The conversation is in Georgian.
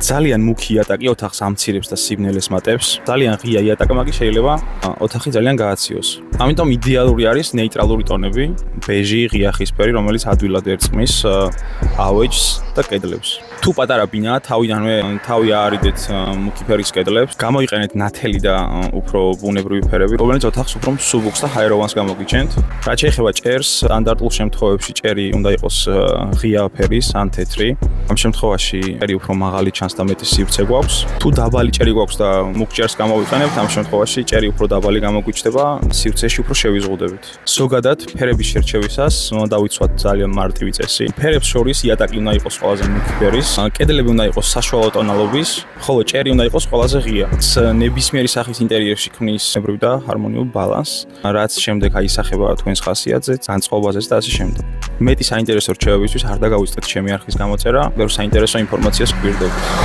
ძალიან მუქი იატაკი ოთახს ამცირებს და სიბნელეს მატებს. ძალიან ღია იატაკი მაგის შეიძლება ოთახი ძალიან გააციოს. ამიტომ იდეალური არის ნეიტრალური ტონები, ბეჟი, ღია ხისფერი, რომელიც ადვილად ერწყმის ავეჯს და კედლებს. თუ პატარა ბინაა, თავი აარიდეთ მუქი ფერის კედლებს, გამოიყენეთ ნათელი და უფრო ბუნებრივი ფერები, რომელიც ოთახს უფრო მსუბუქს და ჰაეროვანს გამოგიჩენთ. რაც შეეხება ჭერს, სტანდარტულ შემთხვევებში ჭერი უნდა იყოს ღია ფერის ან თეთრი. ამ შემთხვევაში ჭერი უფრო მაღალი ჩანს და მეტი სივრცე გვაქვს. თუ დაბალი ჭერი გვაქვს და მუქ ჭერს გამოვიყენებთ, ამ შემთხვევაში ჭერი უფრო დაბალი გამოგვიჩნდება, სივრცეში უფრო შევიზღუდებით. ზოგადად, ფერების შერჩევისას დავიცვათ ძალიან მარტივი წესი. ფერებს შორის იატაკი უნდა იყოს ყველაზე მუქი ფერის, კედლები უნდა იყოს საშუალო ტონალობის, ხოლო ჭერი უნდა იყოს ყველაზე ღია. ნებისმიერი სახის ინტერიერში ქმნის ბუნებრივ და ჰარმონიულ ბალანსს, რაც შემდეგ აისახება თქვენს ხასიათზე, განწყობაზე და ასე შემდეგ. მეტი საინტერესო რჩევებისთვის არ დაგავიწყდეთ ჩემი არხის გამოწერა, ბევრ საინტერესო ინფორმაციას გვირდებით.